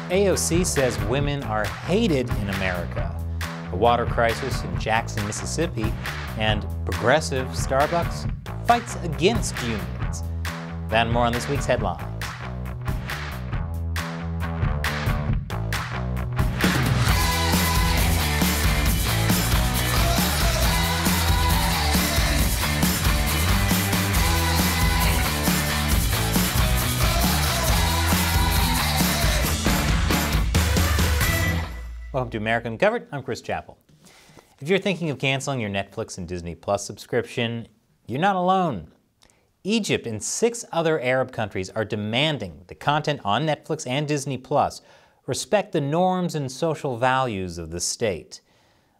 AOC says women are hated in America. A water crisis in Jackson, Mississippi, and progressive Starbucks fights against unions. That and more on this week's headlines. Welcome to America Uncovered. I'm Chris Chappell. If you're thinking of canceling your Netflix and Disney Plus subscription, you're not alone. Egypt and 6 other Arab countries are demanding the content on Netflix and Disney Plus respect the norms and social values of the state.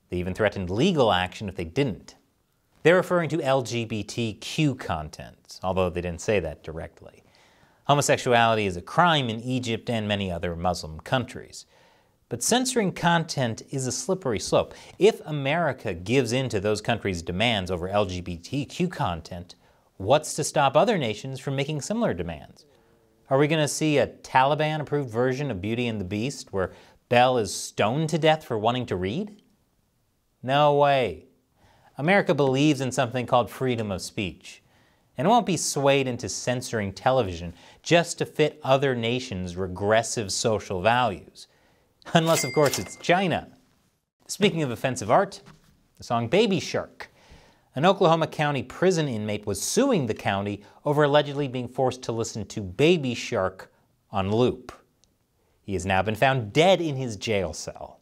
They even threatened legal action if they didn't. They're referring to LGBTQ content, although they didn't say that directly. Homosexuality is a crime in Egypt and many other Muslim countries. But censoring content is a slippery slope. If America gives in to those countries' demands over LGBTQ content, what's to stop other nations from making similar demands? Are we going to see a Taliban-approved version of Beauty and the Beast where Belle is stoned to death for wanting to read? No way. America believes in something called freedom of speech, and it won't be swayed into censoring television just to fit other nations' regressive social values. Unless, of course, it's China. Speaking of offensive art, the song Baby Shark. An Oklahoma County prison inmate was suing the county over allegedly being forced to listen to Baby Shark on loop. He has now been found dead in his jail cell.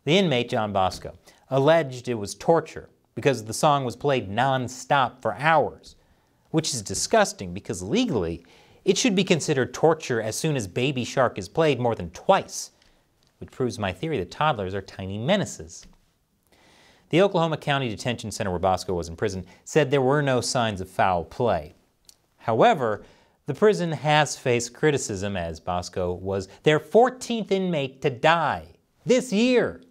The inmate, John Bosco, alleged it was torture because the song was played non-stop for hours, which is disgusting because legally it should be considered torture as soon as Baby Shark is played more than twice, which proves my theory that toddlers are tiny menaces. The Oklahoma County Detention Center where Bosco was in prison said there were no signs of foul play. However, the prison has faced criticism as Bosco was their 14th inmate to die this year.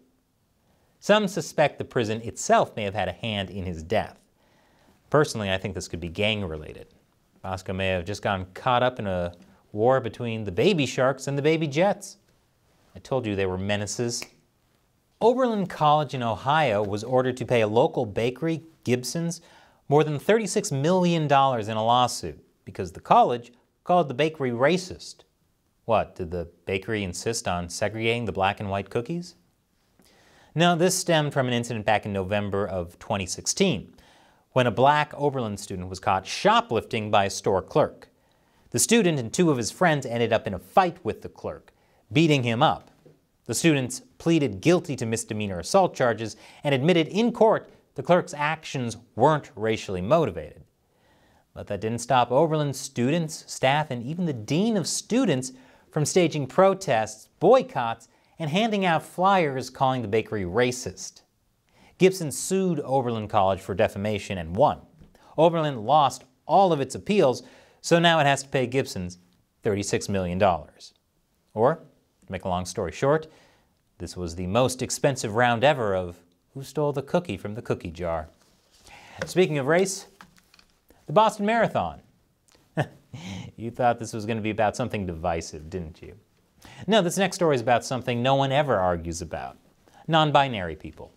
Some suspect the prison itself may have had a hand in his death. Personally, I think this could be gang-related. Bosco may have just gotten caught up in a war between the Baby Sharks and the Baby Jets. I told you they were menaces. Oberlin College in Ohio was ordered to pay a local bakery, Gibson's, more than $36 million in a lawsuit because the college called the bakery racist. What, did the bakery insist on segregating the black and white cookies? No, this stemmed from an incident back in November of 2016, when a black Oberlin student was caught shoplifting by a store clerk. The student and 2 of his friends ended up in a fight with the clerk, beating him up. The students pleaded guilty to misdemeanor assault charges and admitted in court the clerk's actions weren't racially motivated. But that didn't stop Oberlin's students, staff, and even the dean of students from staging protests, boycotts, and handing out flyers calling the bakery racist. Gibson sued Oberlin College for defamation and won. Oberlin lost all of its appeals, so now it has to pay Gibson's $36 million. Or, to make a long story short, this was the most expensive round ever of who stole the cookie from the cookie jar. Speaking of race, the Boston Marathon. You thought this was going to be about something divisive, didn't you? No, this next story is about something no one ever argues about: non-binary people.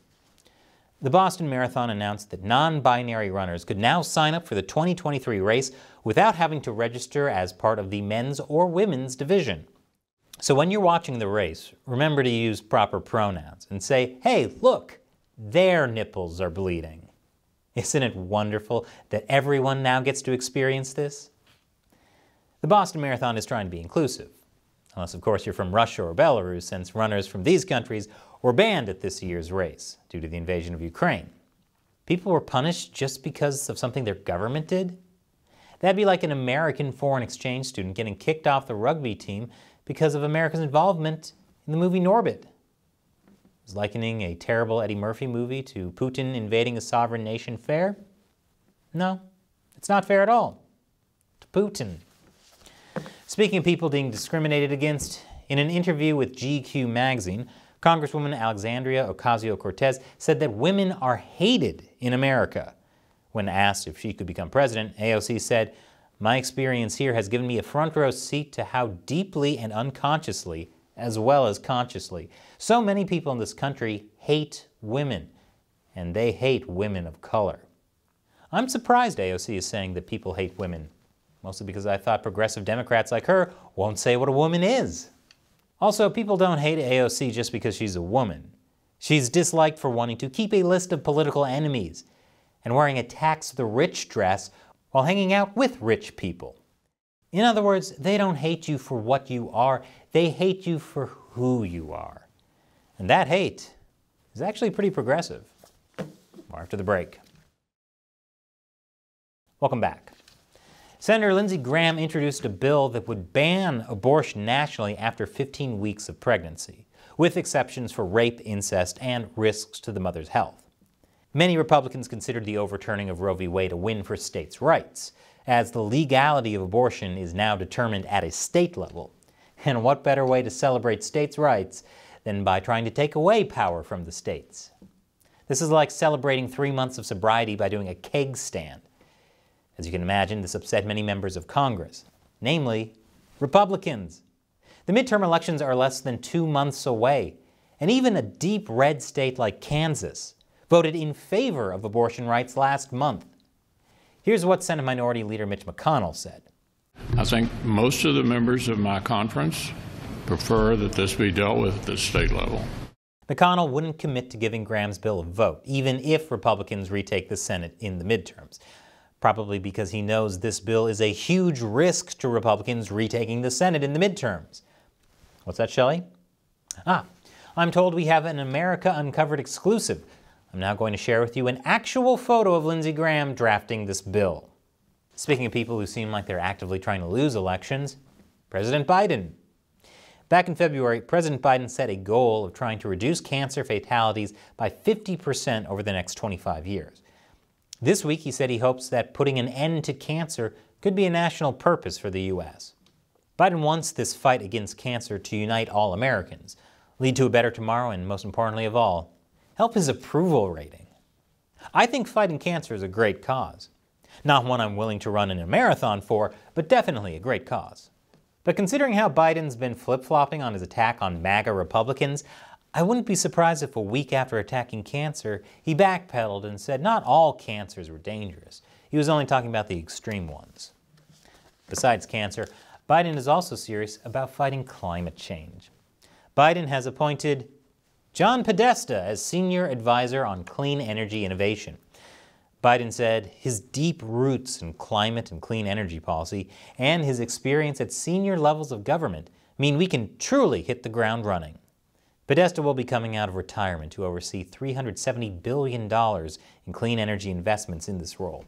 The Boston Marathon announced that non-binary runners could now sign up for the 2023 race without having to register as part of the men's or women's division. So when you're watching the race, remember to use proper pronouns and say, hey, look, their nipples are bleeding. Isn't it wonderful that everyone now gets to experience this? The Boston Marathon is trying to be inclusive. Unless, of course, you're from Russia or Belarus, since runners from these countries were banned at this year's race due to the invasion of Ukraine. People were punished just because of something their government did? That'd be like an American foreign exchange student getting kicked off the rugby team because of America's involvement in the movie Norbit. Is likening a terrible Eddie Murphy movie to Putin invading a sovereign nation fair? No, it's not fair at all. To Putin. Speaking of people being discriminated against, in an interview with GQ magazine, Congresswoman Alexandria Ocasio-Cortez said that women are hated in America. When asked if she could become president, AOC said, "My experience here has given me a front row seat to how deeply and unconsciously as well as consciously. So many people in this country hate women, and they hate women of color. I'm surprised AOC is saying that people hate women, mostly because I thought progressive Democrats like her won't say what a woman is. Also, people don't hate AOC just because she's a woman. She's disliked for wanting to keep a list of political enemies and wearing a tax the rich dress while hanging out with rich people. In other words, they don't hate you for what you are, they hate you for who you are. And that hate is actually pretty progressive. More after the break. Welcome back. Senator Lindsey Graham introduced a bill that would ban abortion nationally after 15 weeks of pregnancy, with exceptions for rape, incest, and risks to the mother's health. Many Republicans considered the overturning of Roe v. Wade a win for states' rights, as the legality of abortion is now determined at a state level. And what better way to celebrate states' rights than by trying to take away power from the states? This is like celebrating 3 months of sobriety by doing a keg stand. As you can imagine, this upset many members of Congress, namely Republicans. The midterm elections are less than 2 months away, and even a deep red state like Kansas voted in favor of abortion rights last month. Here's what Senate Minority Leader Mitch McConnell said. I think most of the members of my conference prefer that this be dealt with at the state level. McConnell wouldn't commit to giving Graham's bill a vote, even if Republicans retake the Senate in the midterms, probably because he knows this bill is a huge risk to Republicans retaking the Senate in the midterms. What's that, Shelley? I'm told we have an America Uncovered exclusive. I'm now going to share with you an actual photo of Lindsey Graham drafting this bill. Speaking of people who seem like they're actively trying to lose elections, President Biden. Back in February, President Biden set a goal of trying to reduce cancer fatalities by 50% over the next 25 years. This week, he said he hopes that putting an end to cancer could be a national purpose for the U.S. Biden wants this fight against cancer to unite all Americans, lead to a better tomorrow, and most importantly of all, help his approval rating. I think fighting cancer is a great cause. Not one I'm willing to run in a marathon for, but definitely a great cause. But considering how Biden's been flip-flopping on his attack on MAGA Republicans, I wouldn't be surprised if a week after attacking cancer, he backpedaled and said not all cancers were dangerous. He was only talking about the extreme ones. Besides cancer, Biden is also serious about fighting climate change. Biden has appointed John Podesta as Senior Advisor on Clean Energy Innovation. Biden said his deep roots in climate and clean energy policy and his experience at senior levels of government mean we can truly hit the ground running. Podesta will be coming out of retirement to oversee $370 billion in clean energy investments in this role.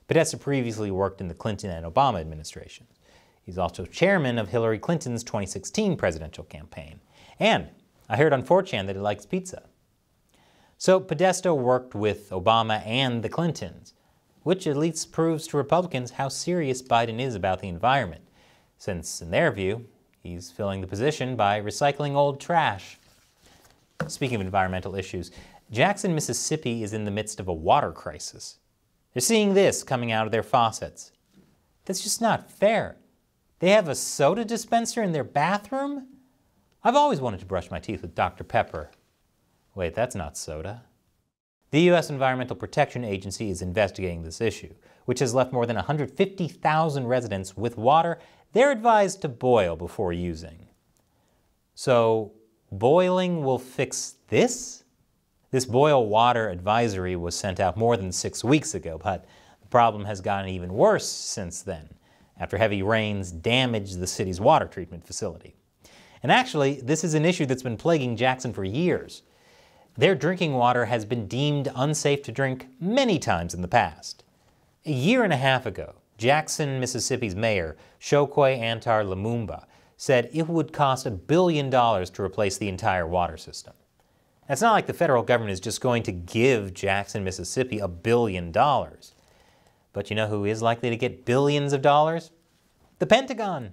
Podesta previously worked in the Clinton and Obama administrations. He's also chairman of Hillary Clinton's 2016 presidential campaign. And I heard on 4chan that he likes pizza. So Podesta worked with Obama and the Clintons, which at least proves to Republicans how serious Biden is about the environment, since in their view, he's filling the position by recycling old trash. Speaking of environmental issues, Jackson, Mississippi is in the midst of a water crisis. They're seeing this coming out of their faucets. That's just not fair. They have a soda dispenser in their bathroom? I've always wanted to brush my teeth with Dr. Pepper. Wait, that's not soda. The U.S. Environmental Protection Agency is investigating this issue, which has left more than 150,000 residents with water they're advised to boil before using. So, boiling will fix this? This boil water advisory was sent out more than 6 weeks ago, but the problem has gotten even worse since then, after heavy rains damaged the city's water treatment facility. And actually, this is an issue that's been plaguing Jackson for years. Their drinking water has been deemed unsafe to drink many times in the past. A year and a half ago, Jackson, Mississippi's mayor, Chokwe Antar Lumumba, said it would cost $1 billion to replace the entire water system. It's not like the federal government is just going to give Jackson, Mississippi $1 billion. But you know who is likely to get billions of dollars? The Pentagon.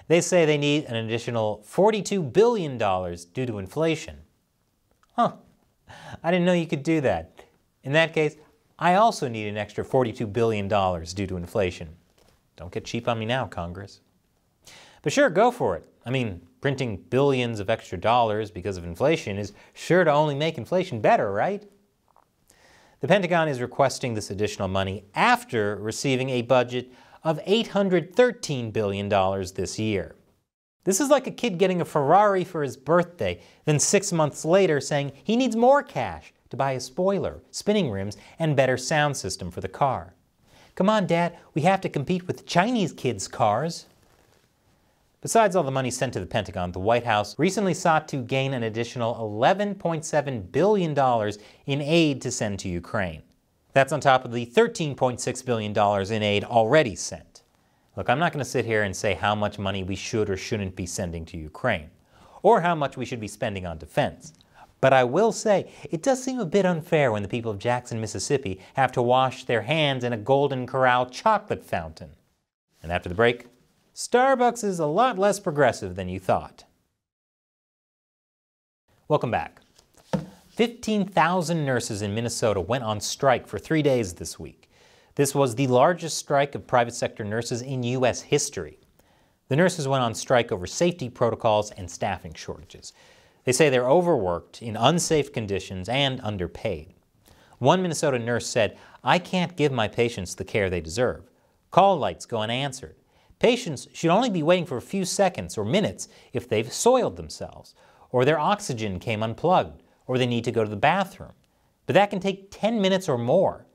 They say they need an additional $42 billion due to inflation. Huh. I didn't know you could do that. In that case, I also need an extra $42 billion due to inflation. Don't get cheap on me now, Congress. But sure, go for it. I mean, printing billions of extra dollars because of inflation is sure to only make inflation better, right? The Pentagon is requesting this additional money after receiving a budget of $813 billion this year. This is like a kid getting a Ferrari for his birthday, then 6 months later saying he needs more cash to buy a spoiler, spinning rims, and better sound system for the car. Come on, Dad, we have to compete with Chinese kids' cars. Besides all the money sent to the Pentagon, the White House recently sought to gain an additional $11.7 billion in aid to send to Ukraine. That's on top of the $13.6 billion in aid already sent. Look, I'm not going to sit here and say how much money we should or shouldn't be sending to Ukraine, or how much we should be spending on defense. But I will say, it does seem a bit unfair when the people of Jackson, Mississippi have to wash their hands in a Golden Corral chocolate fountain. And after the break, Starbucks is a lot less progressive than you thought. Welcome back. 15,000 nurses in Minnesota went on strike for 3 days this week. This was the largest strike of private sector nurses in U.S. history. The nurses went on strike over safety protocols and staffing shortages. They say they're overworked, in unsafe conditions, and underpaid. One Minnesota nurse said, "I can't give my patients the care they deserve. Call lights go unanswered. Patients should only be waiting for a few seconds or minutes if they've soiled themselves, or their oxygen came unplugged, or they need to go to the bathroom. But that can take 10 minutes or more.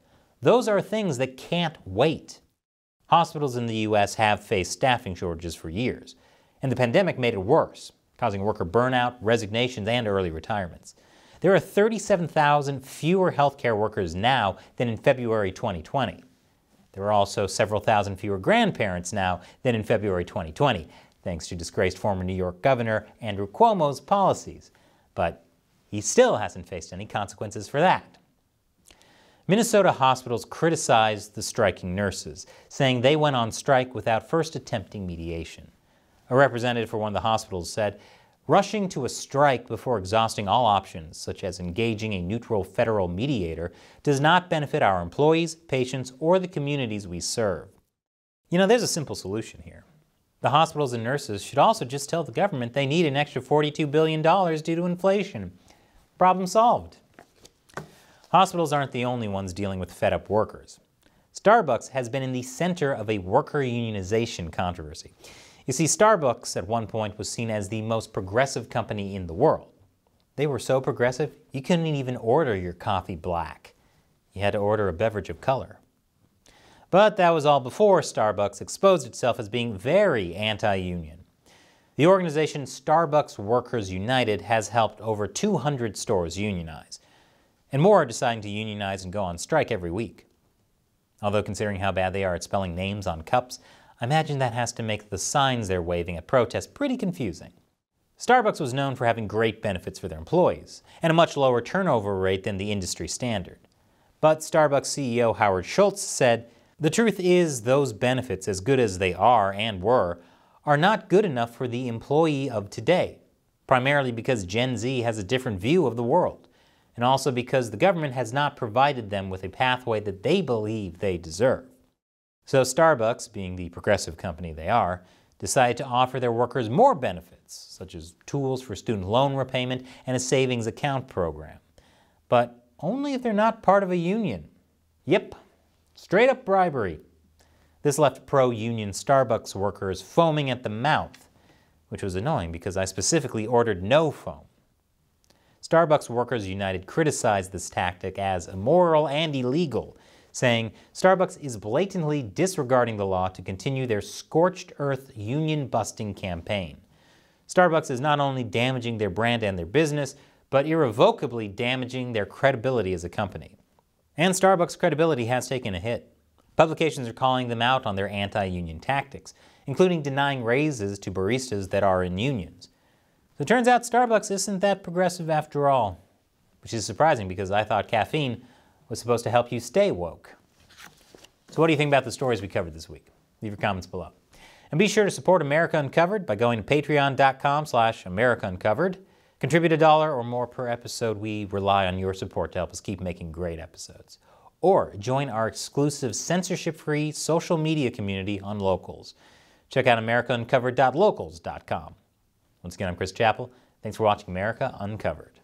Those are things that can't wait." Hospitals in the U.S. have faced staffing shortages for years, and the pandemic made it worse, causing worker burnout, resignations, and early retirements. There are 37,000 fewer healthcare workers now than in February 2020. There are also several thousand fewer grandparents now than in February 2020, thanks to disgraced former New York Governor Andrew Cuomo's policies. But he still hasn't faced any consequences for that. Minnesota hospitals criticized the striking nurses, saying they went on strike without first attempting mediation. A representative for one of the hospitals said, "Rushing to a strike before exhausting all options, such as engaging a neutral federal mediator, does not benefit our employees, patients, or the communities we serve." You know, there's a simple solution here. The hospitals and nurses should also just tell the government they need an extra $42 billion due to inflation. Problem solved. Hospitals aren't the only ones dealing with fed-up workers. Starbucks has been in the center of a worker unionization controversy. You see, Starbucks at one point was seen as the most progressive company in the world. They were so progressive, you couldn't even order your coffee black. You had to order a beverage of color. But that was all before Starbucks exposed itself as being very anti-union. The organization Starbucks Workers United has helped over 200 stores unionize, and more are deciding to unionize and go on strike every week. Although considering how bad they are at spelling names on cups, I imagine that has to make the signs they're waving at protests pretty confusing. Starbucks was known for having great benefits for their employees, and a much lower turnover rate than the industry standard. But Starbucks CEO Howard Schultz said, "The truth is those benefits, as good as they are and were, are not good enough for the employee of today, primarily because Gen Z has a different view of the world, and also because the government has not provided them with a pathway that they believe they deserve." So Starbucks, being the progressive company they are, decided to offer their workers more benefits, such as tools for student loan repayment and a savings account program. But only if they're not part of a union. Yep, straight up bribery. This left pro-union Starbucks workers foaming at the mouth, which was annoying because I specifically ordered no foam. Starbucks Workers United criticized this tactic as immoral and illegal, saying Starbucks is blatantly disregarding the law to continue their scorched earth union-busting campaign. Starbucks is not only damaging their brand and their business, but irrevocably damaging their credibility as a company. And Starbucks' credibility has taken a hit. Publications are calling them out on their anti-union tactics, including denying raises to baristas that are in unions. So it turns out Starbucks isn't that progressive after all, which is surprising because I thought caffeine was supposed to help you stay woke. So what do you think about the stories we covered this week? Leave your comments below. And be sure to support America Uncovered by going to patreon.com/AmericaUncovered. Contribute $1 or more per episode. We rely on your support to help us keep making great episodes. Or join our exclusive censorship-free social media community on Locals. Check out AmericaUncovered.locals.com. Once again, I'm Chris Chappell. Thanks for watching America Uncovered.